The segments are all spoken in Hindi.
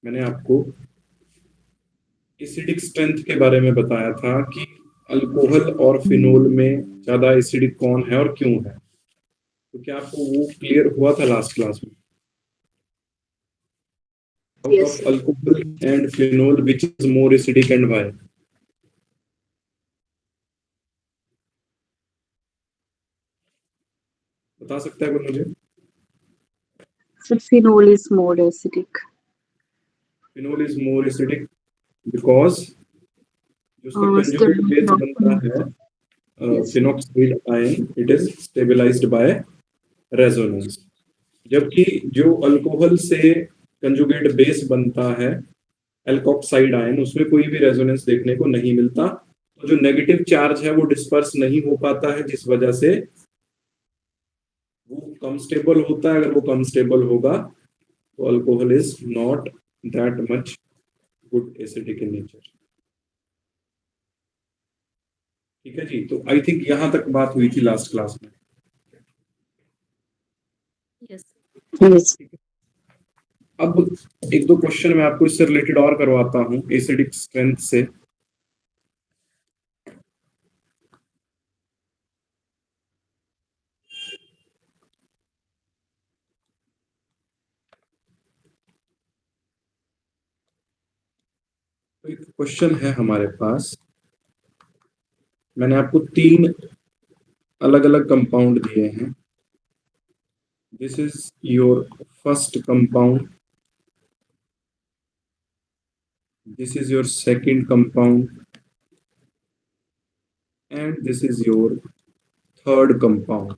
मैंने आपको एसिडिक स्ट्रेंथ के बारे में बताया था कि अल्कोहल और फिनोल में ज्यादा एसिडिक कौन है और क्यों है। तो क्या आपको वो क्लियर हुआ था लास्ट क्लास में? Out Yes, of sir. Alcohol and phenol which is more acidic and why? बता सकता है कोई मुझे? So phenol is more acidic. Phenol is more acidic because जो उसका कंजुगेट बेस बनता है Yes. Phenoxide ion, it is stabilised by resonance. जबकि जो अल्कोहल से कंजुगेट बेस बनता है एल्कोक्साइड आयन, उसमें कोई भी रेजोनेंस देखने को नहीं मिलता। तो जो नेगेटिव चार्ज है वो डिस्पर्स नहीं हो पाता है, जिस वजह से वो कम स्टेबल होता है। अगर वो कम स्टेबल होगा तो alcohol is not that much good acidic in nature. ठीक है जी, तो आई थिंक यहां तक बात हुई थी लास्ट क्लास में। Yes. Yes. अब एक दो क्वेश्चन मैं आपको इससे रिलेटेड और करवाता हूं एसिडिक स्ट्रेंथ से। तो एक क्वेश्चन है हमारे पास, मैंने आपको 3 अलग अलग कंपाउंड दिए हैं। This is your first compound, this is your second compound and this is your third compound.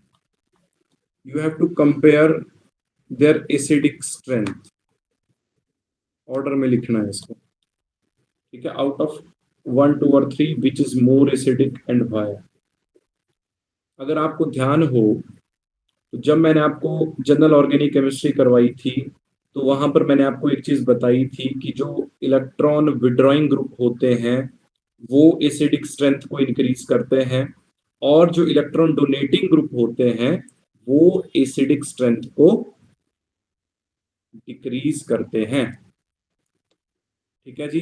You have to compare their acidic strength. Order में लिखना है इसको, ठीक है? आउट ऑफ 1, 2 और 3 which is more acidic and why. अगर आपको ध्यान हो तो जब मैंने आपको जनरल ऑर्गेनिक केमिस्ट्री करवाई थी तो वहां पर मैंने आपको एक चीज बताई थी कि जो इलेक्ट्रॉन विड्रॉइंग ग्रुप होते हैं वो एसिडिक स्ट्रेंथ को इंक्रीज करते हैं, और जो इलेक्ट्रॉन डोनेटिंग ग्रुप होते हैं वो एसिडिक स्ट्रेंथ को डिक्रीज करते हैं। ठीक है जी,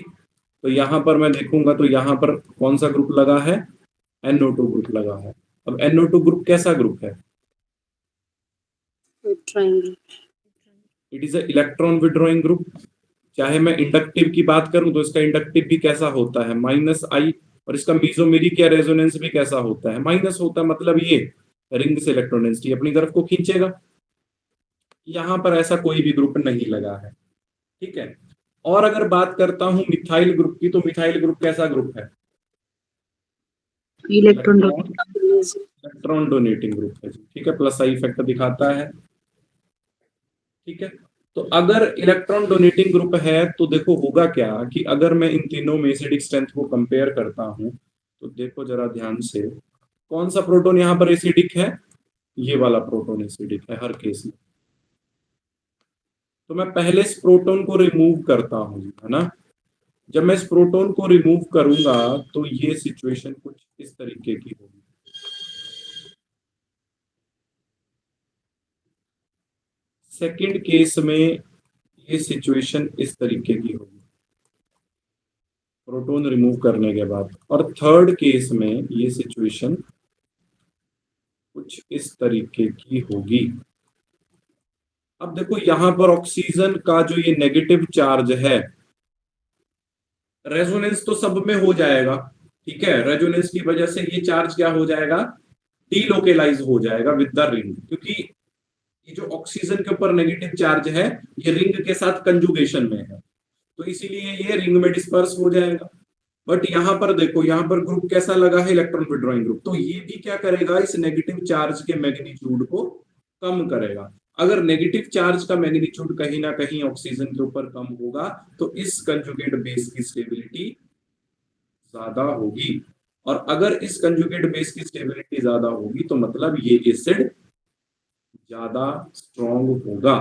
तो यहां पर मैं देखूंगा तो यहां पर कौन सा ग्रुप लगा है? NO2 ग्रुप लगा है। अब NO2 ग्रुप कैसा ग्रुप है? Triangle. It is a electron withdrawing group. चाहे मैं इंडक्टिव की बात करूं तो इसका इंडक्टिव भी कैसा होता है? -I। और इसका मीजोमेरिक या रेजोनेंस भी कैसा होता है? माइनस होता है। मतलब ये रिंग से इलेक्ट्रॉन डेंसिटी अपनी तरफ को खींचेगा। यहां पर ऐसा कोई भी ग्रुप नहीं लगा है। ठीक है, और अगर बात करता हूं मिथाइल ग्रुप की, तो मिथाइल ग्रुप कैसा ग्रुप है? Electron donating. Electron donating group है जी। ठीक है, प्लस आई इफेक्ट दिखाता है। ठीक है, तो अगर इलेक्ट्रॉन डोनेटिंग ग्रुप है तो देखो होगा क्या कि अगर मैं इन तीनों में एसिडिक स्ट्रेंथ को कंपेयर करता हूं तो देखो जरा ध्यान से, कौन सा प्रोटॉन यहां पर एसिडिक है? ये वाला प्रोटॉन एसिडिक है हर केस में। तो मैं पहले इस प्रोटॉन को रिमूव करता हूं, है ना? जब मैं इस प्रोटॉन को रिमूव करूंगा तो ये सिचुएशन कुछ इस तरीके की होगी। सेकंड केस में ये सिचुएशन इस तरीके की होगी प्रोटॉन रिमूव करने के बाद, और थर्ड केस में ये सिचुएशन कुछ इस तरीके की होगी। अब देखो यहां पर ऑक्सीजन का जो ये नेगेटिव चार्ज है, रेजोनेंस तो सब में हो जाएगा। ठीक है, रेजोनेंस की वजह से ये चार्ज क्या हो जाएगा? डीलोकेलाइज हो जाएगा विद द रिंग, क्योंकि ये जो ऑक्सीजन के ऊपर नेगेटिव चार्ज है ये रिंग के साथ कंजुगेशन में है, तो इसीलिए ये रिंग में डिस्पर्स हो जाएगा। बट यहां पर देखो, यहां पर ग्रुप कैसा लगा है? Electron withdrawing group. तो ये भी क्या करेगा? इस नेगेटिव चार्ज के मैग्नीट्यूड को कम करेगा। अगर नेगेटिव चार्ज का मैग्नीट्यूड कहीं ना कहीं ऑक्सीजन के ऊपर कम होगा तो इस कंजुगेट बेस की स्टेबिलिटी ज्यादा होगी, और अगर इस कंजुगेट बेस की स्टेबिलिटी ज्यादा होगी तो मतलब ये एसिड ज्यादा स्ट्रॉन्ग होगा।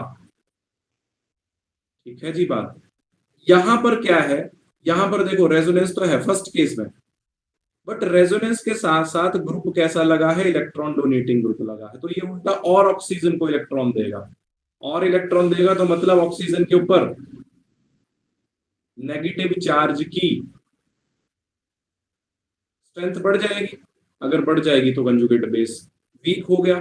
ठीक है जी बात। यहां पर क्या है? यहां पर देखो रेजोनेंस तो है फर्स्ट केस में, बट रेजोनेंस के साथ साथ ग्रुप कैसा लगा है? इलेक्ट्रॉन डोनेटिंग ग्रुप लगा है। तो ये उल्टा और ऑक्सीजन को इलेक्ट्रॉन देगा, और इलेक्ट्रॉन देगा तो मतलब ऑक्सीजन के ऊपर नेगेटिव चार्ज की स्ट्रेंथ बढ़ जाएगी। अगर बढ़ जाएगी तो कंजुगेट बेस वीक हो गया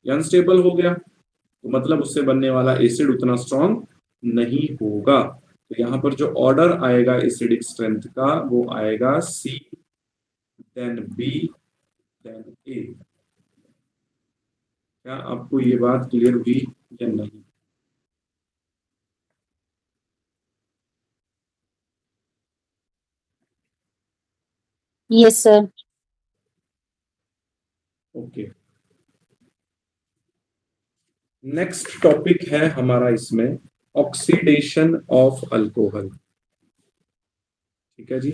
या अनस्टेबल हो गया, तो मतलब उससे बनने वाला एसिड उतना स्ट्रॉन्ग नहीं होगा। तो यहां पर जो ऑर्डर आएगा एसिडिक स्ट्रेंथ का वो आएगा सी, देन बी, देन ए। क्या आपको ये बात क्लियर हुई या नहीं? Yes, sir. Okay, next topic है हमारा इसमें ऑक्सीडेशन ऑफ अल्कोहल। ठीक है जी,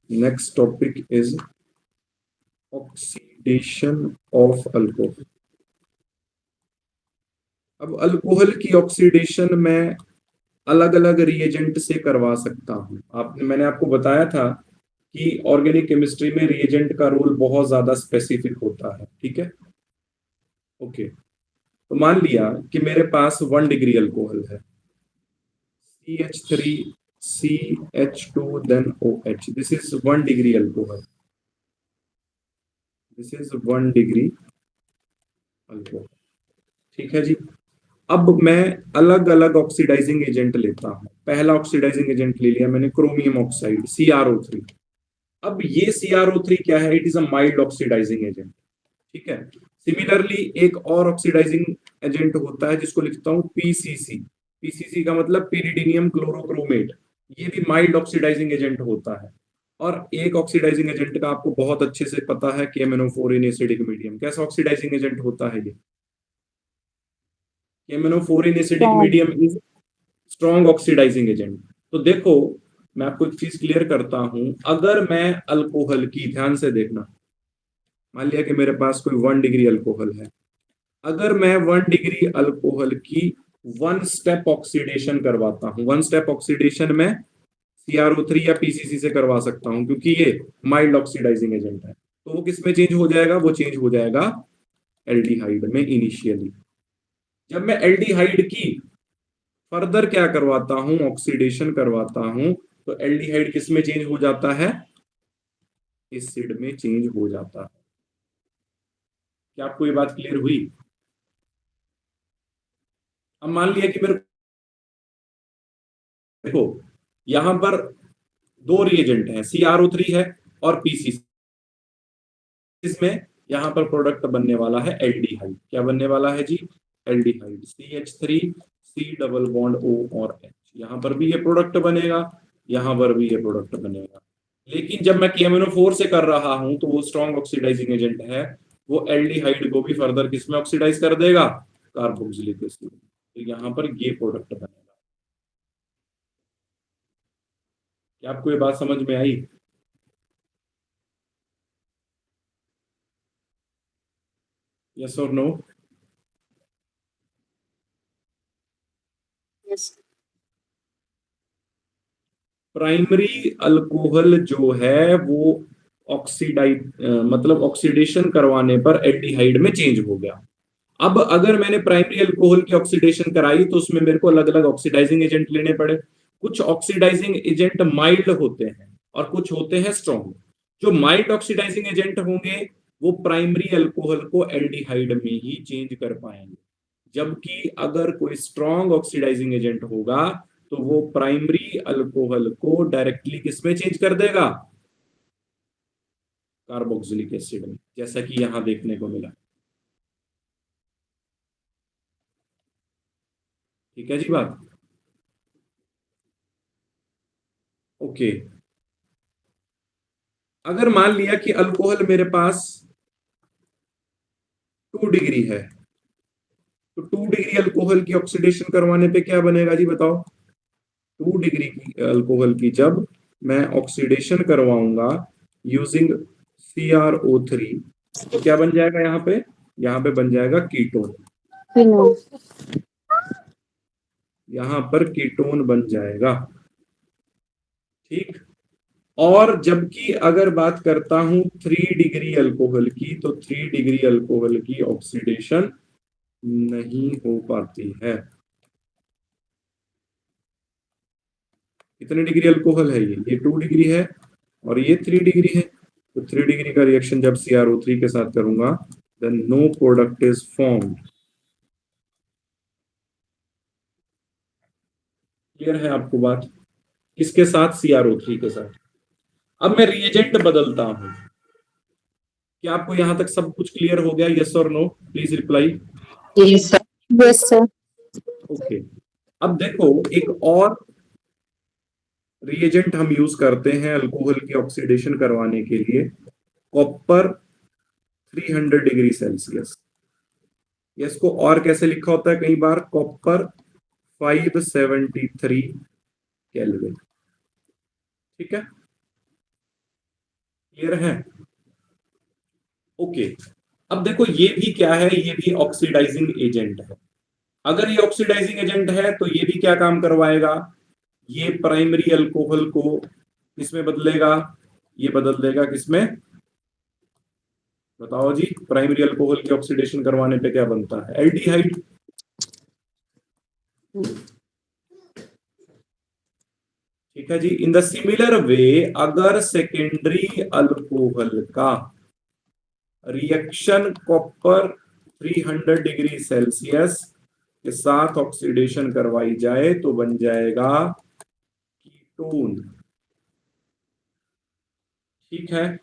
next topic is oxidation of alcohol. अब अल्कोहल की ऑक्सीडेशन मैं अलग अलग रिएजेंट से करवा सकता हूं। मैंने आपको बताया था कि ऑर्गेनिक केमिस्ट्री में रिएजेंट का रोल बहुत ज्यादा स्पेसिफिक होता है। ठीक है, ओके। तो मान लिया कि मेरे पास 1 डिग्री अल्कोहल है, CH3 CH2 then OH, this is 1 degree alcohol, this is 1 degree alcohol. ठीक है जी, अब मैं अलग अलग ऑक्सीडाइजिंग एजेंट लेता हूं। पहला ऑक्सीडाइजिंग एजेंट ले लिया मैंने, क्रोमियम ऑक्साइड CrO3। अब ये CrO3 क्या है? It is a mild oxidising agent. ठीक है, सिमिलरली एक और ऑक्सीडाइजिंग एजेंट होता है जिसको लिखता हूं PCC। PCC का मतलब pyridinium क्लोरोक्रोमेट, ये भी माइल्ड ऑक्सीडाइजिंग एजेंट होता है। और एक ऑक्सीडाइजिंग एजेंट का आपको बहुत अच्छे से पता है, KMnO4 इन एसिडिक मीडियम। कैसा ऑक्सीडाइजिंग एजेंट होता है ये? KMnO4 in acidic Strong. Medium is strong oxidising agent. तो देखो, मैं आपको एक चीज क्लियर करता हूं। अगर मैं अल्कोहल की, ध्यान से देखना, मान लिया कि मेरे पास कोई 1 डिग्री अल्कोहल है। अगर मैं 1 डिग्री अल्कोहल की 1 स्टेप ऑक्सीडेशन करवाता हूं, 1 स्टेप ऑक्सीडेशन में CrO3 या PCC से करवा सकता हूं, क्योंकि ये माइल्ड ऑक्सीडाइजिंग एजेंट है। तो वो किस में चेंज हो जाएगा? वो चेंज हो जाएगा एल्डिहाइड में इनिशियली। जब मैं एल्डिहाइड की फर्दर क्या करवाता हूं, ऑक्सीडेशन करवाता हूं, तो एल्डिहाइड किस में चेंज हो जाता है? एसिड में चेंज हो जाता है। क्या आपको ये बात क्लियर हुई? अब मान लिया कि मेरे, देखो यहां पर दो रिएजेंट हैं, CrO3 है और PCC। इसमें यहां पर प्रोडक्ट बनने वाला है एल्डिहाइड। क्या बनने वाला है जी? Aldehyde, CH3 C double bond O और H। यहां पर भी ये प्रोडक्ट बनेगा, यहां पर भी ये प्रोडक्ट बनेगा। लेकिन जब मैं KMnO4 से कर रहा हूं तो वो स्ट्रॉन्ग ऑक्सीडाइजिंग एजेंट है, वो एल्डिहाइड को भी फर्दर किस में ऑक्सीडाइज कर देगा? Carboxylic acid. तो यहां पर ये प्रोडक्ट बनेगा। क्या आपको ये बात समझ में आई? यस और नो? Yes. प्राइमरी अल्कोहल जो है वो ऑक्सीडाइज, मतलब ऑक्सीडेशन करवाने पर एल्डिहाइड में चेंज हो गया। अब अगर मैंने प्राइमरी अल्कोहल की ऑक्सीडेशन कराई तो उसमें मेरे को अलग अलग ऑक्सीडाइजिंग एजेंट लेने पड़े। कुछ ऑक्सीडाइजिंग एजेंट माइल्ड होते हैं और कुछ होते हैं स्ट्रॉन्ग। जो माइल्ड ऑक्सीडाइजिंग एजेंट होंगे वो प्राइमरी अल्कोहल को एल्डिहाइड में ही चेंज कर पाएंगे, जबकि अगर कोई स्ट्रॉन्ग ऑक्सीडाइजिंग एजेंट होगा तो वो प्राइमरी अल्कोहल को डायरेक्टली किसमें चेंज कर देगा? कार्बोक्सिलिक एसिड में, जैसा कि यहां देखने को मिला। ठीक है जी बात, ओके। अगर मान लिया कि अल्कोहल मेरे पास 2 डिग्री है, तो 2 डिग्री अल्कोहल की ऑक्सीडेशन करवाने पे क्या बनेगा जी बताओ? 2 डिग्री की अल्कोहल की जब मैं ऑक्सीडेशन करवाऊंगा यूजिंग CrO3, तो क्या बन जाएगा यहाँ पे? यहाँ पे बन जाएगा कीटोन। Phenol. यहाँ पर कीटोन बन जाएगा। ठीक, और जबकि अगर बात करता हूं 3 डिग्री अल्कोहल की, तो 3 डिग्री अल्कोहल की ऑक्सीडेशन नहीं हो पाती है। कितने डिग्री अल्कोहल है ये 2 डिग्री है और ये 3 डिग्री है। तो 3 डिग्री का रिएक्शन जब CrO3 के साथ करूंगा then no product is formed. Clear है आपको बात? किसके साथ? CrO3 के साथ। अब मैं रिएजेंट बदलता हूं। क्या आपको यहां तक सब कुछ क्लियर हो गया? यस और no? Please reply. Yes, sir. Yes, sir. Okay. अब देखो एक और रिएजेंट हम यूज करते हैं अल्कोहल की ऑक्सीडेशन करवाने के लिए, कॉपर 300 डिग्री सेल्सियस। इसको और कैसे लिखा होता है कई बार? Copper 573 kelvin. ठीक है, क्लियर है? ओके। अब देखो ये भी क्या है? ये भी ऑक्सीडाइजिंग एजेंट है। अगर ये ऑक्सीडाइजिंग एजेंट है तो ये भी क्या काम करवाएगा? ये प्राइमरी अल्कोहल को किसमें बदलेगा? ये बदल देगा किसमें? बताओ जी, प्राइमरी अल्कोहल की ऑक्सीडेशन करवाने पे क्या बनता है? एल्डिहाइड। ठीक है जी। इन द सिमिलर वे अगर सेकेंडरी अल्कोहल का रिएक्शन कॉपर 300 डिग्री सेल्सियस के साथ ऑक्सीडेशन करवाई जाए तो बन जाएगा कीटोन। ठीक है।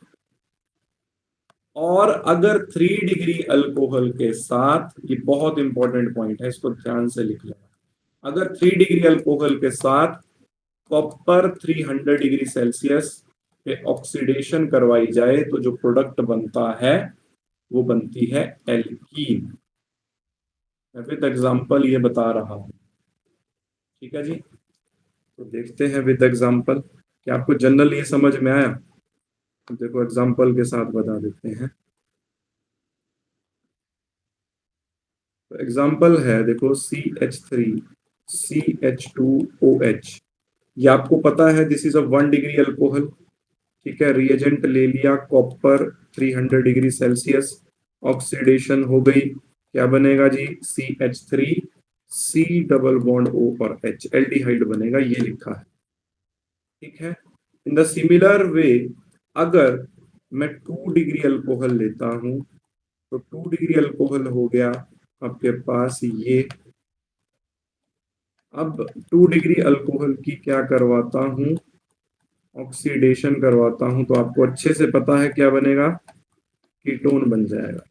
और अगर 3 डिग्री अल्कोहल के साथ, ये बहुत इंपॉर्टेंट पॉइंट है, इसको ध्यान से लिख लेना, अगर 3 डिग्री अल्कोहल के साथ कॉपर 300 डिग्री सेल्सियस पे ऑक्सीडेशन करवाई जाए तो जो प्रोडक्ट बनता है वो बनती है एल्कीन। मैं विद एग्जांपल ये बता रहा हूं। ठीक है जी, तो देखते हैं विद एग्जांपल। क्या आपको जनरल ये समझ में आया? तो देखो एग्जांपल के साथ बता देते हैं। तो एग्जांपल है, देखो CH3 CH2OH। ये आपको पता है this is a 1 degree alcohol. ठीक है, रिएजेंट ले लिया कॉपर 300 डिग्री सेल्सियस, ऑक्सीडेशन हो गई, क्या बनेगा जी? CH3 C double bond O और H, एल्डिहाइड बनेगा, ये लिखा है। ठीक है। इन द सिमिलर वे अगर मैं 2 डिग्री अल्कोहल लेता हूं तो 2 डिग्री अल्कोहल हो गया आपके पास ये। अब 2 डिग्री अल्कोहल की क्या करवाता हूं? ऑक्सीडेशन करवाता हूं तो आपको अच्छे से पता है क्या बनेगा? कीटोन बन जाएगा।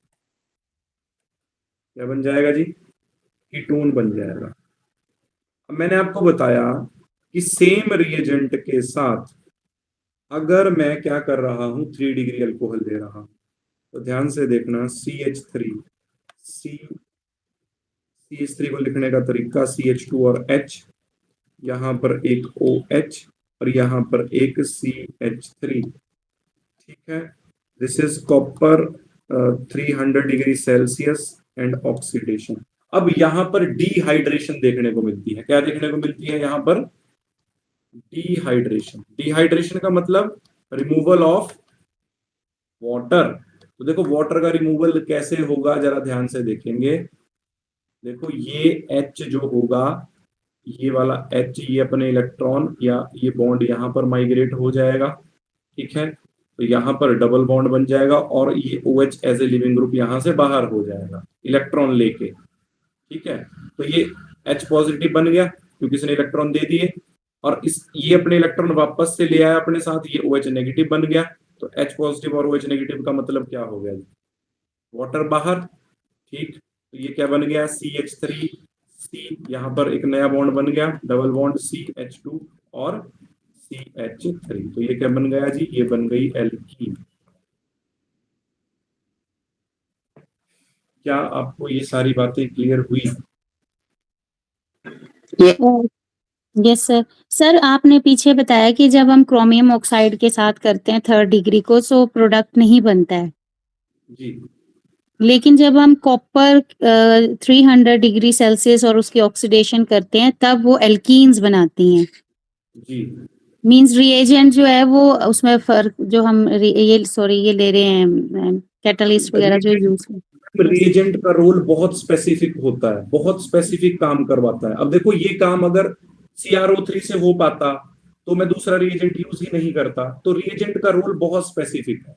क्या बन जाएगा जी? कीटोन बन जाएगा। अब मैंने आपको बताया कि सेम रिएजेंट के साथ अगर मैं क्या कर रहा हूं, 3 डिग्री अल्कोहल ले रहा हूं तो ध्यान से देखना, CH3 को लिखने का तरीका CH2 और H, यहां पर एक OH और यहां पर एक CH3। ठीक है, this is copper 300 degree Celsius and oxidation. अब यहां पर डिहाइड्रेशन देखने को मिलती है। क्या देखने को मिलती है यहां पर? डिहाइड्रेशन। डिहाइड्रेशन का मतलब रिमूवल ऑफ वाटर। तो देखो वाटर का रिमूवल कैसे होगा, जरा ध्यान से देखेंगे। देखो ये H जो होगा, ये वाला H, ये अपने इलेक्ट्रॉन या ये बॉन्ड यहां पर माइग्रेट हो जाएगा। ठीक है, तो यहां पर डबल बॉन्ड बन जाएगा और ये OH as a leaving group यहां से बाहर हो जाएगा इलेक्ट्रॉन लेके। ठीक है, तो ये H पॉजिटिव बन गया क्योंकि इसने इलेक्ट्रॉन दे दिए, और इस ये अपने इलेक्ट्रॉन वापस से ले आया अपने साथ, ये OH नेगेटिव बन गया। तो H पॉजिटिव और OH नेगेटिव का मतलब क्या हो गया? वाटर बाहर। ठीक, तो ये क्या बन गया? CH3C, यहां पर एक नया बॉन्ड बन गया, डबल बॉन्ड CH2 और CH3। तो ये क्या बन गया जी? ये बन गई एल्कीन। क्या आपको ये सारी बातें क्लियर हुई? Yes sir. सर आपने पीछे बताया कि जब हम क्रोमियम ऑक्साइड के साथ करते हैं 3rd डिग्री को तो प्रोडक्ट नहीं बनता है, जी लेकिन जब हम कॉपर 300 डिग्री सेल्सियस और उसकी ऑक्सीडेशन करते हैं तब वो एल्कीन्स बनाती हैं। जी मींस रिएजेंट जो है वो उसमें फर्क जो हम ये ले रहे हैं कैटलिस्ट वगैरह जो यूज रिएजेंट का रोल बहुत स्पेसिफिक होता है, बहुत स्पेसिफिक काम करवाता है। अब देखो ये काम अगर CrO3 से हो पाता तो मैं दूसरा रिएजेंट यूज ही नहीं करता। तो रिएजेंट का रोल बहुत स्पेसिफिक है,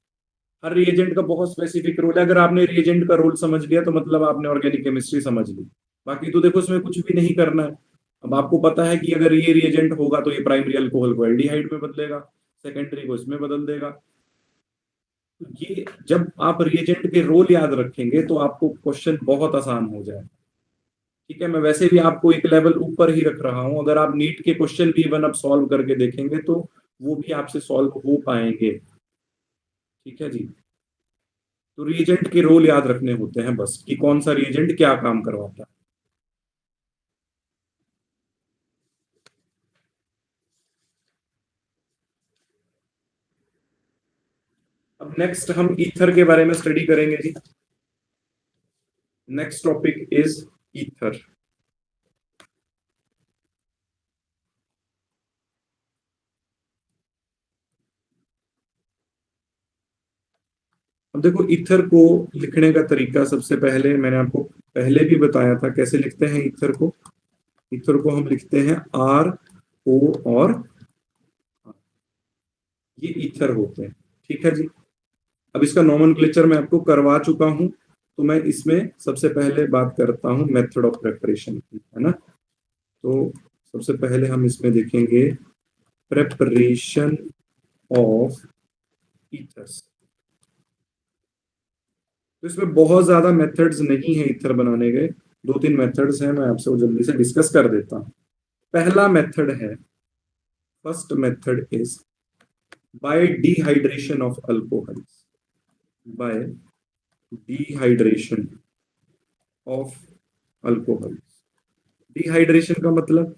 हर रिएजेंट का बहुत स्पेसिफिक रोल है। अगर आपने रिएजेंट का रोल समझ लिया तो मतलब आपने ऑर्गेनिक केमिस्ट्री समझ ली। बाकी तो देखो इसमें कुछ भी नहीं करना है। अब आपको पता है कि अगर ये रिएजेंट होगा तो ये प्राइमरी अल्कोहल को एल्डिहाइड में बदलेगा, सेकेंडरी को इसमें बदल देगा। ये जब आप रिएजेंट के रोल याद रखेंगे तो आपको क्वेश्चन बहुत आसान हो जाए। ठीक है, मैं वैसे भी आपको एक लेवल ऊपर ही रख रहा हूं। अगर आप नीट के क्वेश्चन भी इवन अब सॉल्व करके देखेंगे तो वो भी आपसे सॉल्व हो पाएंगे। ठीक है जी। तो रिएजेंट के रोल याद रखने होते हैं बस, कि कौन सा रिएजेंट क्या काम करवाता है। अब नेक्स्ट हम ईथर के बारे में स्टडी करेंगे जी। Next topic is ether. अब देखो ईथर को लिखने का तरीका, सबसे पहले मैंने आपको पहले भी बताया था कैसे लिखते हैं ईथर को। ईथर को हम लिखते हैं आर ओ और R। ये ईथर होते हैं। ठीक है जी। अब इसका नोमेनक्लेचर मैं आपको करवा चुका हूं, तो मैं इसमें सबसे पहले बात करता हूं मेथड ऑफ प्रेपरेशन की, है ना। तो सबसे पहले हम इसमें देखेंगे प्रेपरेशन ऑफ ईथर्स। तो इसमें बहुत ज्यादा मेथड्स नहीं है ईथर बनाने के, दो तीन मेथड्स हैं, मैं आपसे वो जल्दी से डिस्कस कर देता हूं। पहला मेथड है, first method is by dehydration of alcohols, bye dehydration of alcohol. Dehydration का मतलब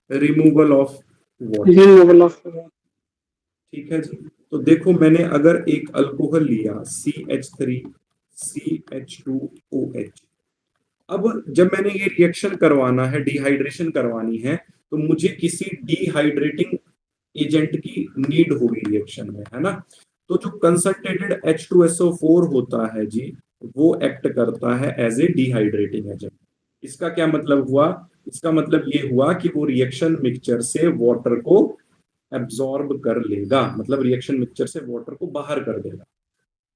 रिमूवल ऑफ वाटर। ठीक है जी। तो देखो मैंने अगर एक अल्कोहल लिया CH3 CH2OH, अब जब मैंने ये रिएक्शन करवाना है, डिहाइड्रेशन करवानी है, तो मुझे किसी डिहाइड्रेटिंग एजेंट की नीड होगी रिएक्शन में, है ना। तो जो कंसंट्रेटेड H2SO4 होता है जी, वो एक्ट करता है एज ए डिहाइड्रेटिंग एजेंट। इसका क्या मतलब हुआ? इसका मतलब ये हुआ कि वो रिएक्शन मिक्सचर से वाटर को एब्जॉर्ब कर लेगा, मतलब रिएक्शन मिक्सचर से वाटर को बाहर कर देगा।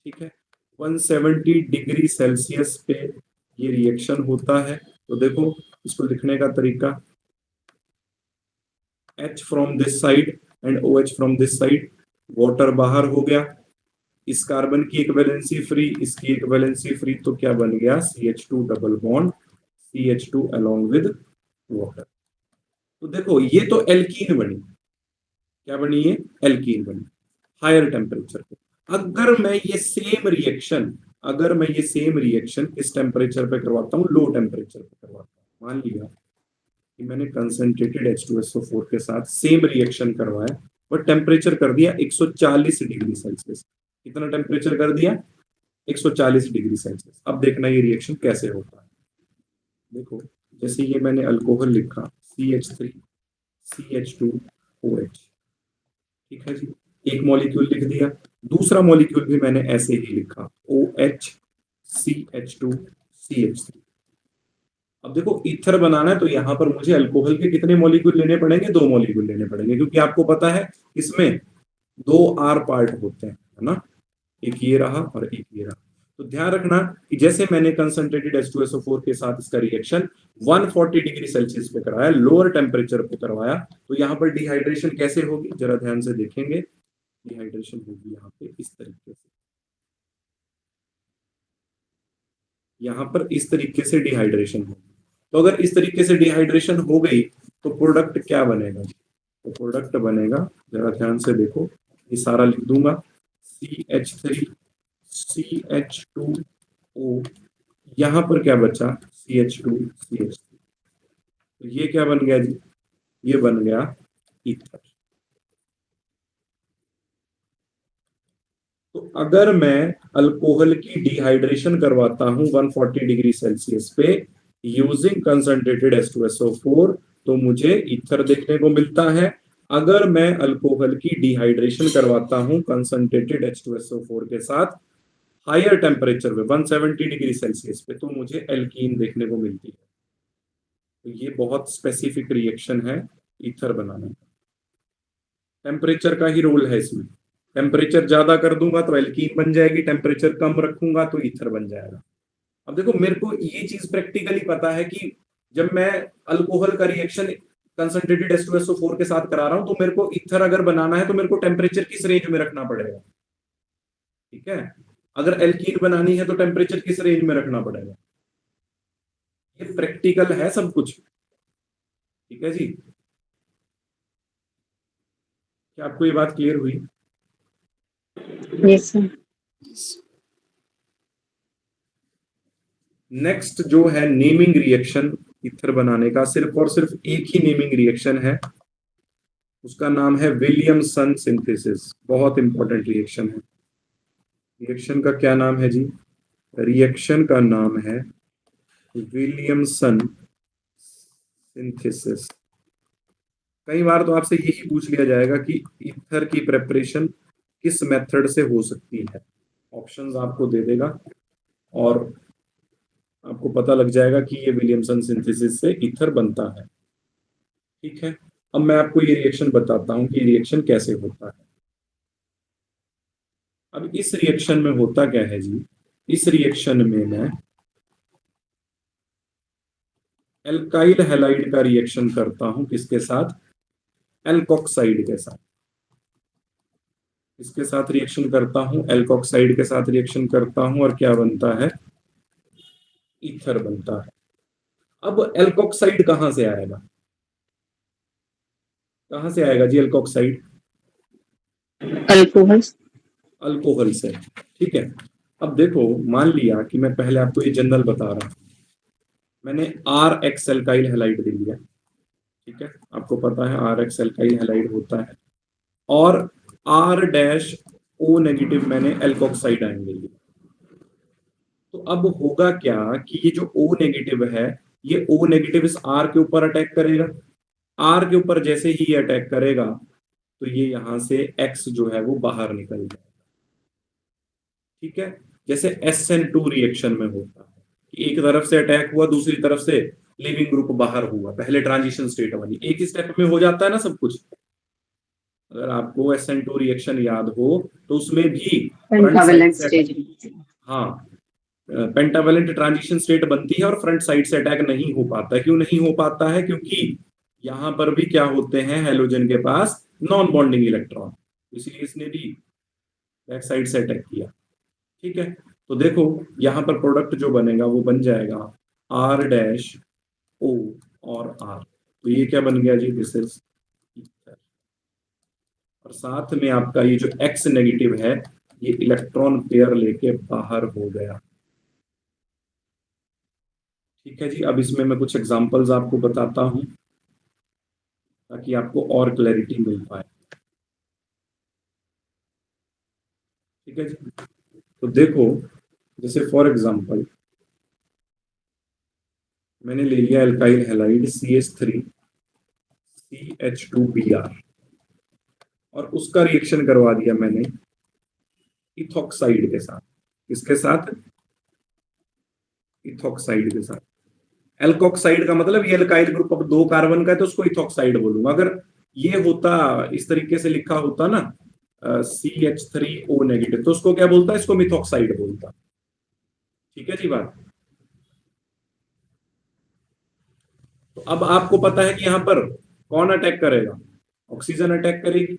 ठीक है। 170 डिग्री सेल्सियस पे ये रिएक्शन होता है। तो देखो इसको लिखने का तरीका, H from this side and OH from this side, water बाहर हो गया, इस कार्बन की एक वैलेंसी फ्री, इसकी एक वैलेंसी फ्री, तो क्या बन गया? CH2 double bond CH2 along with water. तो देखो ये तो एल्कीन बनी। क्या बनी? ये एल्कीन बनी हायर टेम्परेचर पे। अगर मैं ये सेम रिएक्शन, अगर मैं ये सेम रिएक्शन किस टेम्परेचर पे करवाता हूँ? लो टेम्परेचर पे करवाता हूँ। मान लिया कि मैंने कंसंट्रेटेड H2SO4 के साथ सेम रिएक्शन करवाया, बट टेम्परेचर कर दिया 140 डिग्री सेल्सियस। कितना टेम्परेचर कर दिया? 140 डिग्री सेल्सियस। अब देखना ये रिएक्शन कैसे होता है। देखो जैसे ये मैंने अल्कोहल लिखा CH3 CH2OH, ठीक है जी, एक मॉलिक्यूल लिख दिया। दूसरा मॉलिक्यूल भी मैंने ऐसे ही लिखा OH CH2 CH3। अब देखो ईथर बनाना है तो यहां पर मुझे अल्कोहल के कितने मॉलिक्यूल लेने पड़ेंगे? 2 मॉलिक्यूल लेने पड़ेंगे, क्योंकि आपको पता है इसमें 2 R पार्ट होते हैं, है ना। एक ये रहा और एक ये रहा। तो ध्यान रखना कि जैसे मैंने कंसंट्रेटेड H2SO4 के साथ इसका रिएक्शन 140 डिग्री सेल्सियस पे कराया, लोअर टेम्परेचर पे करवाया, तो यहाँ पर डिहाइड्रेशन कैसे होगी जरा ध्यान से देखेंगे। डिहाइड्रेशन होगी यहाँ पे इस तरीके से, यहाँ पर इस तरीके से डिहाइड्रेशन होगी। तो अगर इस तरीके से डिहाइड्रेशन हो गई तो प्रोडक्ट क्या बनेगा? तो प्रोडक्ट बनेगा, जरा ध्यान से देखो, ये सारा लिख दूंगा, CH3 CH2O, यहां पर क्या बचा? CH2 CH3। तो ये क्या बन गया जी? ये बन गया ईथर। तो अगर मैं अल्कोहल की डिहाइड्रेशन करवाता हूं 140 डिग्री सेल्सियस पे यूजिंग कंसंट्रेटेड H2SO4, तो मुझे ईथर देखने को मिलता है। अगर मैं अल्कोहल की डिहाइड्रेशन करवाता हूं कंसंट्रेटेड H2SO4 के साथ हायर टेम्परेचर पे 170 डिग्री सेल्सियस पे, तो मुझे एल्कीन देखने को मिलती है। तो ये बहुत स्पेसिफिक रिएक्शन है ईथर बनाने का। टेम्परेचर का ही रोल है इसमें। टेम्परेचर ज्यादा कर दूंगा तो एल्कीन बन जाएगी, टेम्परेचर कम रखूंगा तो ईथर बन जाएगा। अब देखो मेरे को ये चीज प्रैक्टिकली पता है कि जब मैं अल्कोहल का रिएक्शन कंसंट्रेटेड H2SO4 के साथ करा रहा हूं तो मेरे को ईथर अगर बनाना है तो मेरे को टेम्परेचर किस रेंज में रखना पड़ेगा, ठीक है। अगर एल्कीन बनानी है तो टेम्परेचर किस रेंज में रखना पड़ेगा। ये प्रैक्टिकल है सब कुछ, ठीक है जी। क्या आपको ये बात क्लियर हुई? Yes sir. नेक्स्ट जो है नेमिंग रिएक्शन ईथर बनाने का, सिर्फ और सिर्फ एक ही नेमिंग रिएक्शन है, उसका नाम है विलियमसन सिंथेसिस। बहुत इंपॉर्टेंट रिएक्शन है। रिएक्शन का क्या नाम है जी? रिएक्शन का नाम है विलियमसन सिंथेसिस। कई बार तो आपसे यही पूछ लिया जाएगा कि ईथर की प्रेपरेशन किस मेथड से हो सकती है। ऑप्शंस आपको दे देगा और आपको पता लग जाएगा कि ये विलियमसन सिंथेसिस से ईथर बनता है, ठीक है। अब मैं आपको ये रिएक्शन बताता हूं कि रिएक्शन कैसे होता है। अब इस रिएक्शन में होता क्या है जी? इस रिएक्शन में मैं एल्काइल हैलाइड का रिएक्शन करता हूं, किसके साथ? एल्कोक्साइड के साथ। इसके साथ रिएक्शन करता हूं, एल्कोक्साइड के साथ रिएक्शन करता हूं, और क्या बनता है? ईथर बनता है। अब एल्कोक्साइड कहां से आएगा? कहां से आएगा जी एल्कोक्साइड? अल्कोहल। अल्कोहल से, ठीक है। अब देखो, मान लिया कि मैं पहले आपको ये जनरल बता रहा हूं, मैंने आर एक्स एल्काइल हैलाइड दे दिया, ठीक है। आपको पता है आर एक्स एल्काइल हैलाइड होता है, और आर डैश ओ नेगेटिव मैंने एल्कोक्साइड आयन ले लिया। तो अब होगा क्या कि ये जो O नेगेटिव है, ये O नेगेटिव इस R के ऊपर अटैक करेगा। R के ऊपर जैसे ही ये अटैक करेगा तो ये यहां से X जो है वो बाहर निकल जाएगा, ठीक है। जैसे SN2 रिएक्शन में होता है कि एक तरफ से अटैक हुआ, दूसरी तरफ से लिविंग ग्रुप बाहर हुआ, पहले ट्रांजिशन स्टेट वाली, एक ही स्टेप में हो जाता है ना सब कुछ। अगर आपको SN2 रिएक्शन याद हो तो उसमें भी फ्रंट साइड से, हाँ, पेंटावेलेंट ट्रांजिशन स्टेट बनती है और फ्रंट साइड से अटैक नहीं हो पाता है। क्यों नहीं हो पाता है? क्योंकि यहां पर भी क्या होते हैं, हेलोजन के पास नॉन बॉन्डिंग इलेक्ट्रॉन, इसलिए इसने भी बैक साइड से अटैक किया, ठीक है। तो देखो यहां पर प्रोडक्ट जो बनेगा वो बन जाएगा आर डैश ओ और आर। तो ये क्या बन गया जी? This is ether. और साथ में आपका ये जो एक्स नेगेटिव है, ये इलेक्ट्रॉन पेयर लेके बाहर हो गया, ठीक है जी। अब इसमें मैं कुछ एग्जांपल्स आपको बताता हूं ताकि आपको और क्लैरिटी मिल पाए, ठीक है जी। तो देखो, जैसे फॉर एग्जांपल मैंने ले लिया एल्काइल हैलाइड CH3CH2Br और उसका रिएक्शन करवा दिया मैंने इथॉक्साइड के साथ। किसके साथ? इथॉक्साइड के साथ। एल्कोक्साइड का मतलब ये एल्काइल ग्रुप अब 2 कार्बन का है तो उसको इथॉक्साइड बोलूंगा। अगर ये होता, इस तरीके से लिखा होता ना CH3O नेगेटिव, तो उसको क्या बोलता? इसको मिथॉक्साइड बोलता, ठीक है जी बात। तो अब आपको पता है कि यहां पर कौन अटैक करेगा? ऑक्सीजन अटैक करेगी,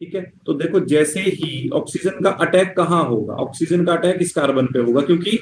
ठीक है। तो देखो जैसे ही ऑक्सीजन का अटैक कहां होगा, ऑक्सीजन का अटैक इस कार्बन पे होगा, क्योंकि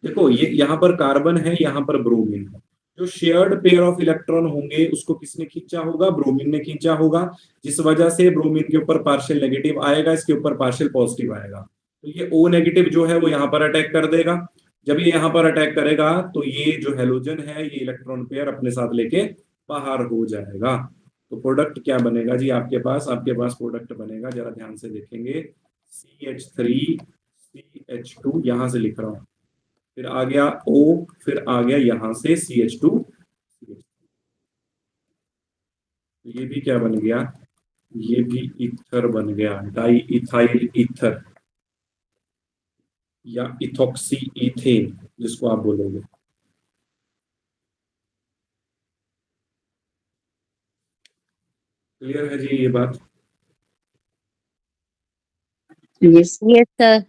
देखो ये यहां पर कार्बन है, यहां पर ब्रोमीन है। जो शेयर्ड पेयर ऑफ इलेक्ट्रॉन होंगे उसको किसने खींचा होगा? ब्रोमीन ने खींचा होगा, जिस वजह से ब्रोमीन के ऊपर पार्शियल नेगेटिव आएगा, इसके ऊपर पार्शियल पॉजिटिव आएगा। तो ये O नेगेटिव जो है वो यहां पर अटैक कर देगा। जब ये यहां पर अटैक करेगा तो ये जो हेलोजन है ये इलेक्ट्रॉन पेयर अपने साथ लेके बाहर हो जाएगा। तो प्रोडक्ट क्या बनेगा जी आपके पास? आपके पास प्रोडक्ट बनेगा, जरा ध्यान से देखेंगे, CH3CH2, यहां से लिख रहा हूं, फिर आ गया O, फिर आ गया यहां से CH2। ये भी क्या बन गया? ये भी ईथर बन गया, डाई इथाइल ईथर या इथॉक्सी इथेन जिसको आप बोलोगे। क्लियर है जी ये बात? Yes yes sir.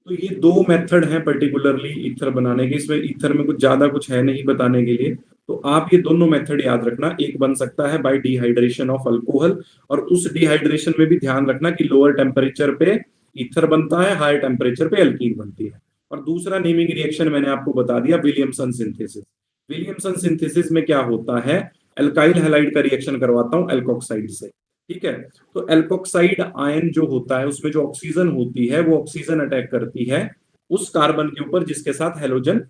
तो ये दो मेथड हैं पर्टिकुलरली ईथर बनाने के। इसमें ईथर में कुछ ज्यादा कुछ है नहीं बताने के लिए, तो आप ये दोनों मेथड याद रखना। एक बन सकता है बाय डिहाइड्रेशन ऑफ अल्कोहल, और उस डिहाइड्रेशन में भी ध्यान रखना कि लोअर टेम्परेचर पे ईथर बनता है, हायर टेम्परेचर पे एल्कीन बनती है। और दूसरा नेमिंग रिएक्शन मैंने आपको बता दिया, विलियमसन सिंथेसिस। विलियमसन सिंथेसिस में क्या होता है, एल्काइल हैलाइड का रिएक्शन करवाता हूं एल्कोक्साइड से, ठीक है। तो एल्कोक्साइड आयन जो होता है उसमें जो ऑक्सीजन होती है वो ऑक्सीजन अटैक करती है उस कार्बन के ऊपर जिसके साथ हेलोजन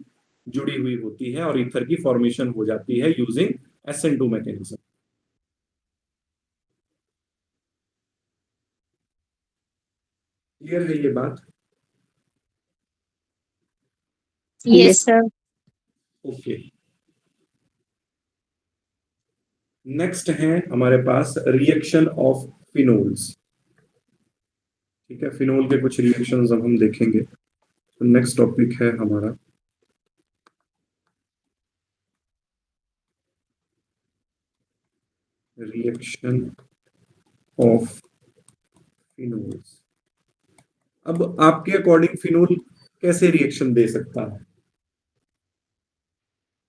जुड़ी हुई होती है, और ईथर की फॉर्मेशन हो जाती है यूजिंग SN2 मैकेनिज्म। क्लियर है ये बात? Yes sir. ओके। नेक्स्ट है हमारे पास रिएक्शन ऑफ फिनोल्स। ठीक है, फिनोल के कुछ रिएक्शंस अब हम देखेंगे। तो नेक्स्ट टॉपिक है हमारा रिएक्शन ऑफ फिनोल्स। अब आपके अकॉर्डिंग फिनोल कैसे रिएक्शन दे सकता है?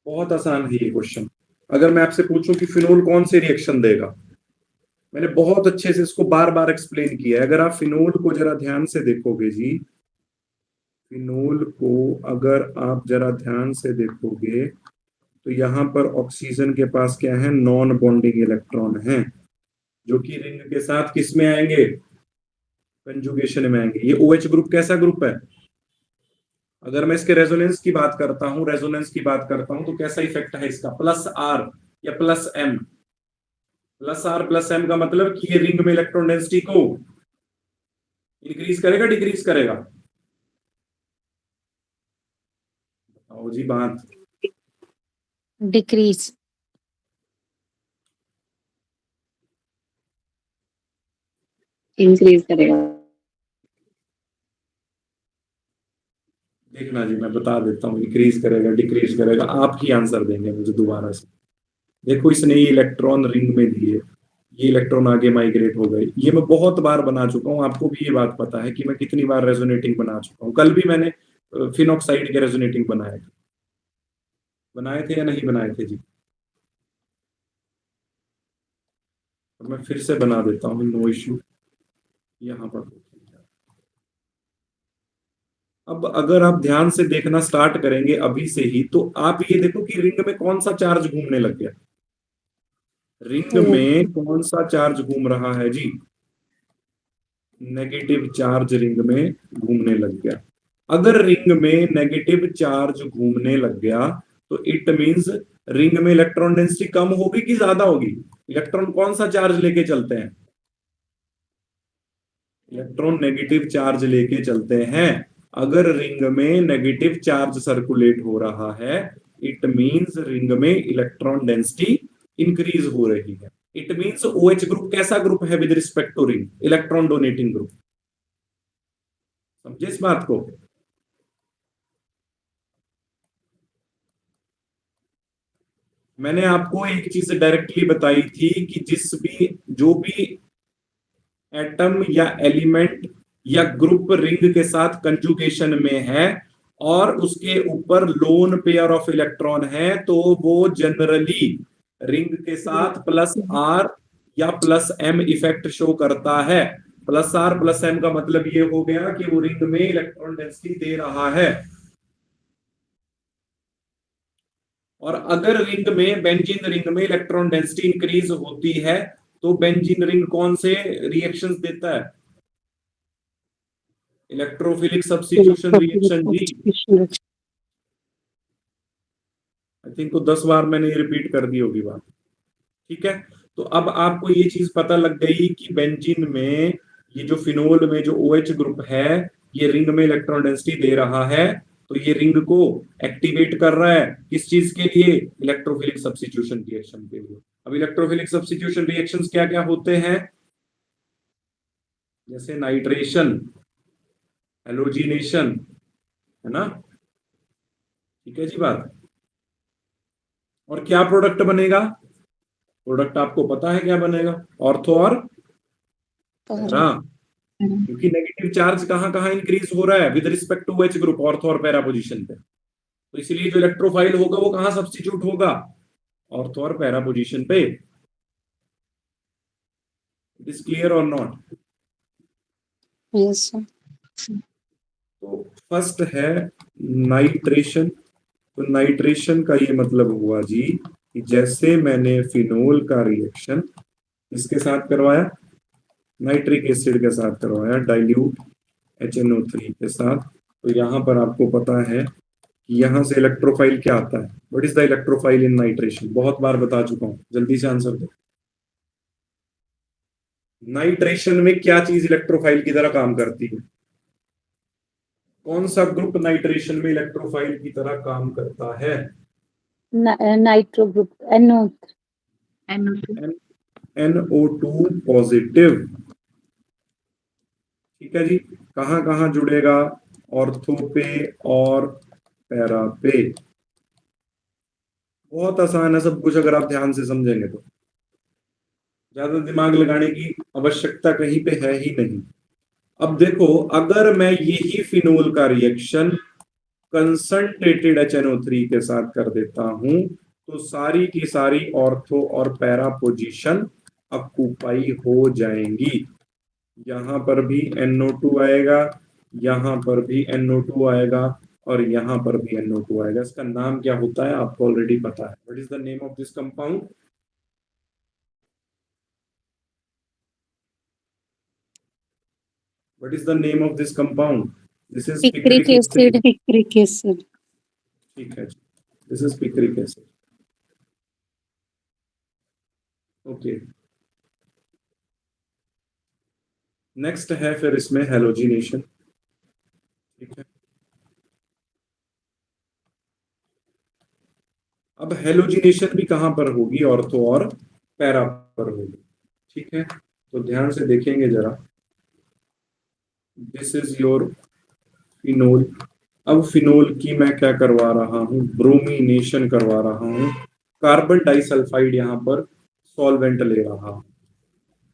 बहुत आसान है ये क्वेश्चन। अगर मैं आपसे पूछूं कि फिनोल कौन से रिएक्शन देगा, मैंने बहुत अच्छे से इसको बार बार एक्सप्लेन किया है। अगर आप फिनोल को जरा ध्यान से देखोगे जी, फिनोल को अगर आप जरा ध्यान से देखोगे तो यहां पर ऑक्सीजन के पास क्या है, नॉन बॉन्डिंग इलेक्ट्रॉन है, जो कि रिंग के साथ किस में आएंगे, कंजुगेशन में आएंगे। ये OH ग्रुप कैसा ग्रुप है? अगर मैं इसके रेजोनेंस की बात करता हूं, रेजोनेंस की बात करता हूं तो कैसा इफेक्ट है इसका, +R या +M। +R +M का मतलब कि ये रिंग में इलेक्ट्रॉन डेंसिटी को इंक्रीज करेगा डिक्रीज करेगा? बताओ जी बात। डिक्रीज। इंक्रीज करेगा। देखना जी, मैं बता देता हूँ, इंक्रीज करेगा डिक्रीज करेगा, आप ही आंसर देंगे मुझे दोबारा से। देखो इसने ये इलेक्ट्रॉन रिंग में दिए, ये इलेक्ट्रॉन आगे माइग्रेट हो गए। ये मैं बहुत बार बना चुका हूँ, आपको भी ये बात पता है कि मैं कितनी बार रेजोनेटिंग बना चुका हूँ। कल भी मैंने फिनॉक्साइड के रेजोनेटिंग बनाए थे या नहीं बनाए थे जी? तो मैं फिर से बना देता हूँ, नो इश्यू। यहाँ पर अब अगर आप ध्यान से देखना स्टार्ट करेंगे अभी से ही, तो आप ये देखो कि रिंग में कौन सा चार्ज घूमने लग गया। रिंग में कौन सा चार्ज घूम रहा है जी? नेगेटिव चार्ज रिंग में घूमने लग गया। अगर रिंग में नेगेटिव चार्ज घूमने लग गया तो इट मींस रिंग में इलेक्ट्रॉन डेंसिटी कम होगी कि ज्यादा होगी? इलेक्ट्रॉन कौन सा चार्ज लेके चलते हैं? इलेक्ट्रॉन नेगेटिव चार्ज लेके चलते हैं। अगर रिंग में नेगेटिव चार्ज सर्कुलेट हो रहा है, इट मींस रिंग में इलेक्ट्रॉन डेंसिटी इंक्रीज हो रही है। इट मींस OH ग्रुप कैसा ग्रुप है with respect to ring? Electron donating group. समझे इस बात को? मैंने आपको एक चीज डायरेक्टली बताई थी कि जो भी एटम या एलिमेंट या ग्रुप रिंग के साथ कंजुगेशन में है और उसके ऊपर लोन पेयर ऑफ इलेक्ट्रॉन है, तो वो जनरली रिंग के साथ +R या +M इफेक्ट शो करता है। +R +M का मतलब ये हो गया कि वो रिंग में इलेक्ट्रॉन डेंसिटी दे रहा है। और अगर रिंग में, बेंजीन रिंग में इलेक्ट्रॉन डेंसिटी इंक्रीज होती है तो बेंजीन रिंग कौन से रिएक्शंस देता है? इलेक्ट्रोफिलिक सब्स्टिट्यूशन रिएक्शन जी। आई थिंक को 10 बार मैंने ये रिपीट कर दी होगी बात। ठीक है, तो अब आपको ये चीज पता लग गई कि बेंजीन में, ये जो फिनोल में जो OH ग्रुप है, ये रिंग में इलेक्ट्रॉन डेंसिटी दे रहा है, तो ये रिंग को एक्टिवेट कर रहा है किस चीज के लिए? इलेक्ट्रोफिलिक सब्स्टिट्यूशन रिएक्शन के लिए। अब इलेक्ट्रोफिलिक सब्स्टिट्यूशन रिएक्शंस क्या क्या होते हैं? जैसे नाइट्रेशन, हेलोजिनेशन, है ना? ठीक है जी बात। और क्या प्रोडक्ट बनेगा? प्रोडक्ट आपको पता है क्या बनेगा, ऑर्थो और पैरा, क्योंकि नेगेटिव चार्ज कहां कहां इंक्रीज हो रहा है with respect to H group, ortho और पैरा पोजीशन पे, तो इसलिए जो इलेक्ट्रोफाइल होगा वो कहां सब्स्टिट्यूट होगा, ऑर्थो और पैरा पोजीशन पे। इट इज क्लियर और नॉट? Yes sir. तो फर्स्ट है नाइट्रेशन। तो नाइट्रेशन का ये मतलब हुआ जी कि जैसे मैंने फिनोल का रिएक्शन इसके साथ करवाया, नाइट्रिक एसिड के साथ करवाया, डाइल्यूट HNO3 के साथ, तो यहां पर आपको पता है कि यहां से इलेक्ट्रोफाइल क्या आता है। What is the electrophile in nitration? बहुत बार बता चुका हूं, जल्दी से आंसर दो। नाइट्रेशन में क्या चीज इलेक्ट्रोफाइल की तरह काम करती है? कौन सा ग्रुप नाइट्रेशन में इलेक्ट्रोफाइल की तरह काम करता है? Nitro group NO2 positive. ठीक है जी, कहां कहां जुड़ेगा? ऑर्थो पे और पैरा पे। बहुत आसान है सब कुछ अगर आप ध्यान से समझेंगे तो, ज्यादा दिमाग लगाने की आवश्यकता कहीं पे है ही नहीं। अब देखो, अगर मैं यही फिनोल का रिएक्शन कंसंट्रेटेड HNO3 के साथ कर देता हूं तो सारी की सारी ऑर्थो और पैरा पोजीशन ऑक्यूपाई हो जाएंगी। यहां पर भी NO2 आएगा, यहां पर भी NO2 आएगा, और यहां पर भी NO2 आएगा। इसका नाम क्या होता है आपको ऑलरेडी पता है। What is the name of this compound? What is the name of this compound? This is picric picric acid. Acid. Picric acid. ठीक है, this is picric acid. Okay, next है फिर इसमें हेलोजिनेशन। ठीक है, अब हेलोजिनेशन भी कहां पर होगी? ऑर्थो और पैरा पर होगी। ठीक है, तो ध्यान से देखेंगे जरा। This is your phenol. अब फिनोल की मैं क्या करवा रहा हूं? ब्रोमिनेशन करवा रहा हूं। कार्बन डाइसल्फाइड यहां पर सॉल्वेंट ले रहा हूं,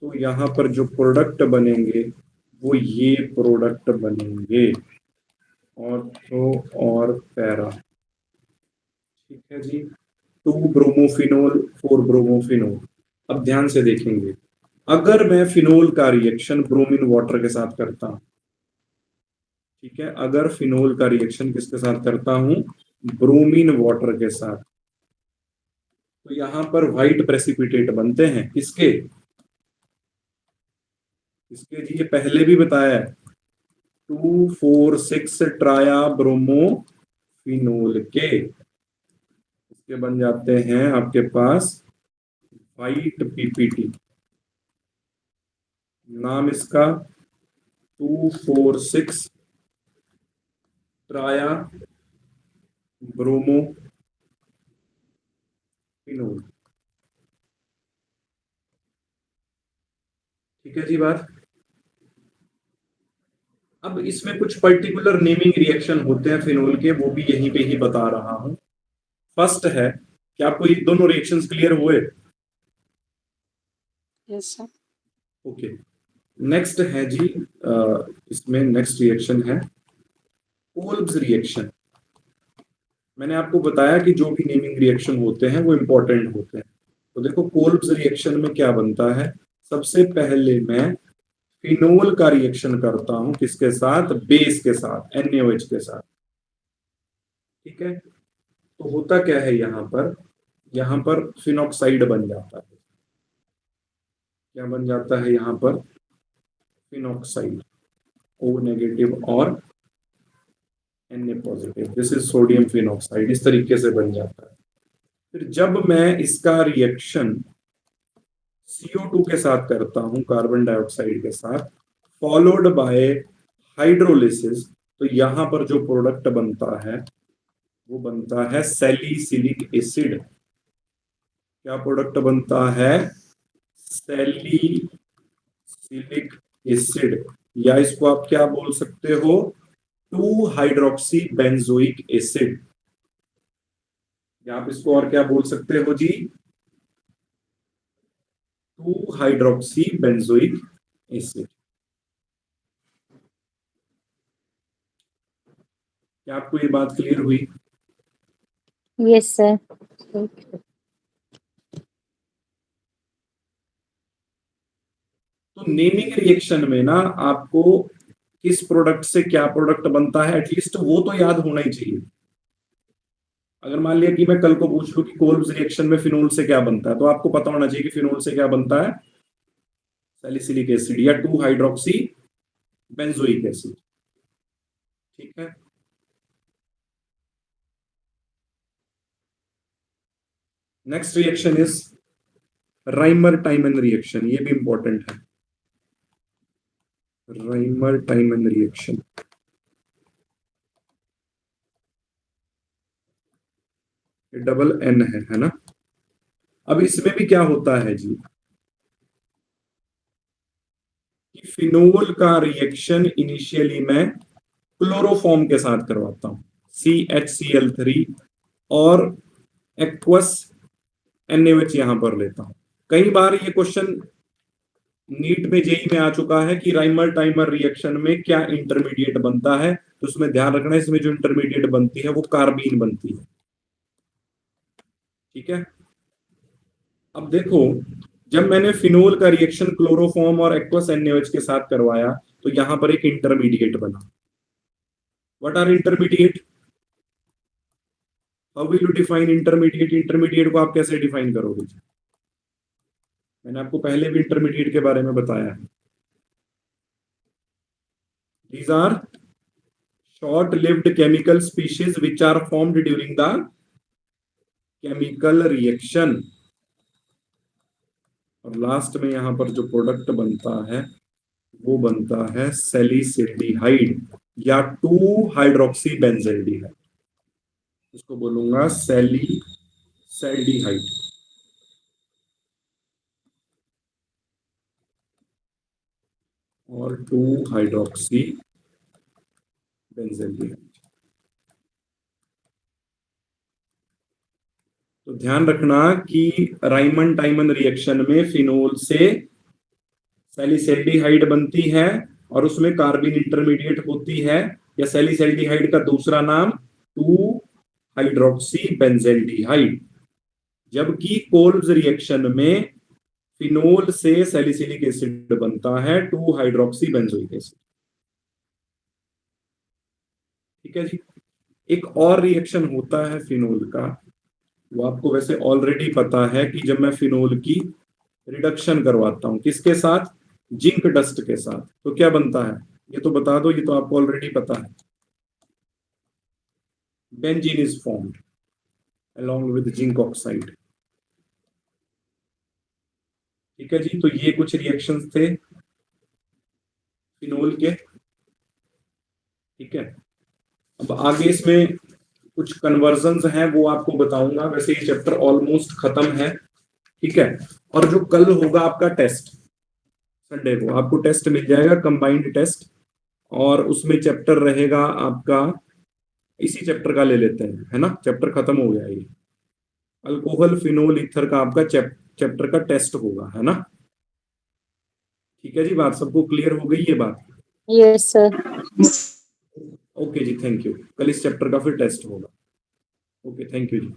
तो यहां पर जो प्रोडक्ट बनेंगे वो ये प्रोडक्ट बनेंगे, ऑर्थो और पैरा। ठीक है जी, 2 ब्रोमोफिनोल 4 ब्रोमोफिनोल। अब ध्यान से देखेंगे, अगर मैं फिनोल का रिएक्शन ब्रोमीन वाटर के साथ करता हूं, ठीक है, अगर फिनोल का रिएक्शन किसके साथ करता हूं? ब्रोमीन वाटर के साथ, तो यहां पर व्हाइट प्रेसिपिटेट बनते हैं। किसके? इसके जी, ये पहले भी बताया है, 2,4,6 ट्राया ब्रोमोफिनोल के। इसके बन जाते हैं आपके पास व्हाइट PPT। नाम इसका 2,4,6 ट्राया ब्रोमोफिनोल। ठीक है जी बात। अब इसमें कुछ पर्टिकुलर नेमिंग रिएक्शन होते हैं फिनोल के, वो भी यहीं पे ही बता रहा हूं। फर्स्ट है, क्या आपको ये दोनों रिएक्शंस क्लियर हुए? Yes sir. ओके, नेक्स्ट है जी, इसमें नेक्स्ट रिएक्शन है कोल्ब्स रिएक्शन। मैंने आपको बताया कि जो भी नेमिंग रिएक्शन होते हैं वो इंपॉर्टेंट होते हैं। तो देखो, कोल्ब्स रिएक्शन में क्या बनता है? सबसे पहले मैं फिनोल का रिएक्शन करता हूं, किसके साथ? बेस के साथ, NaOH के साथ। ठीक है, तो होता क्या है यहां पर फिनॉक्साइड बन जाता है। क्या बन जाता है यहां पर? फिनॉक्साइड, O नेगेटिव और Na positive. This is sodium phenoxide. इस तरीके से बन जाता है। फिर जब मैं इसका रिएक्शन CO2 के साथ करता हूं, कार्बन डाइऑक्साइड के साथ, फॉलोड बाय हाइड्रोलिसिस, तो यहां पर जो प्रोडक्ट बनता है वो बनता है सैलिसिलिक एसिड। क्या प्रोडक्ट बनता है? सैलिसिलिक एसिड, या इसको आप क्या बोल सकते हो? 2 हाइड्रोक्सी बेंजोइक एसिड। या आप इसको और क्या बोल सकते हो जी? 2 हाइड्रोक्सी बेंजोइक एसिड। क्या आपको ये बात क्लियर हुई? Yes sir. तो नेमिंग रिएक्शन में ना आपको किस प्रोडक्ट से क्या प्रोडक्ट बनता है एटलीस्ट वो तो याद होना ही चाहिए। अगर मान लिया कि मैं कल को पूछ लूं कि कोल्ब्स रिएक्शन में फिनोल से क्या बनता है, तो आपको पता होना चाहिए कि फिनोल से क्या बनता है, सैलिसिलिक एसिड या 2 हाइड्रोक्सी बेंजोइक एसिड। ठीक है, next reaction is Reimer Tiemann reaction. ये भी इंपॉर्टेंट है, Reimer Tiemann reaction. Double N है ना। अब इसमें भी क्या होता है जी कि फिनोल का रिएक्शन इनिशियली मैं क्लोरोफॉर्म के साथ करवाता हूं, CHCl3 और एक्वस NaOH यहां पर लेता हूं। कई बार ये क्वेश्चन नीट में जेई में आ चुका है कि राइमर टाइमर रिएक्शन में क्या इंटरमीडिएट बनता है, तो उसमें ध्यान रखना है इसमें जो इंटरमीडिएट बनती है वो कार्बीन बनती है। ठीक है, अब देखो जब मैंने फिनोल का रिएक्शन क्लोरोफॉर्म और एक्वस NaOH के साथ करवाया तो यहां पर एक इंटरमीडिएट बना। What are intermediate? How will you define intermediate? Intermediate को आप कैसे डिफाइन करोगे? मैंने आपको पहले भी इंटरमीडिएट के बारे में बताया है। These are short-lived chemical species which are formed during the chemical reaction। और लास्ट में यहां पर जो प्रोडक्ट बनता है वो बनता है सैलिसिल्डिहाइड या 2 हाइड्रोक्सी बेंजल्डिहाइड। इसको बोलूंगा सैलिसैल्डिहाइड। और 2 हाइड्रोक्सी बेंजल्डिहाइड। तो ध्यान रखना कि राइमन टाइमन रिएक्शन में फिनोल से सैलिसैल्डिहाइड बनती है और उसमें कार्बन इंटरमीडिएट होती है, या सैलिसैल्डिहाइड का दूसरा नाम 2 हाइड्रोक्सी बेंजल्डिहाइड। जबकि कोल्ब्स रिएक्शन में फिनोल से सैलिसिलिक एसिड बनता है 2 हाइड्रोक्सी बेंजोइक एसिड। ठीक है जी। एक और रिएक्शन होता है फिनोल का, वो आपको वैसे ऑलरेडी पता है कि जब मैं फिनोल की रिडक्शन करवाता हूं किसके साथ, जिंक डस्ट के साथ, तो क्या बनता है ये तो बता दो, ये तो आपको ऑलरेडी पता है। Benzene is formed along with zinc oxide. ठीक है जी, तो ये कुछ रिएक्शंस थे फिनोल के। ठीक है, अब आगे इसमें कुछ कन्वर्जन्स हैं वो आपको बताऊंगा। वैसे ये चैप्टर ऑलमोस्ट खत्म है। ठीक है, और जो कल होगा आपका टेस्ट, संडे को आपको टेस्ट मिल जाएगा कंबाइंड टेस्ट, और उसमें चैप्टर रहेगा आपका, इसी चैप्टर का ले लेते हैं, है ना, चैप्टर खत्म हो गया ये। अल्कोहल फिनोल ईथर का आपका चैप्टर का टेस्ट होगा, है ना। ठीक है जी, बात सबको क्लियर हो गई ये बात? Yes sir. ओके जी, थैंक यू। कल इस चैप्टर का फिर टेस्ट होगा। Okay, thank you ji.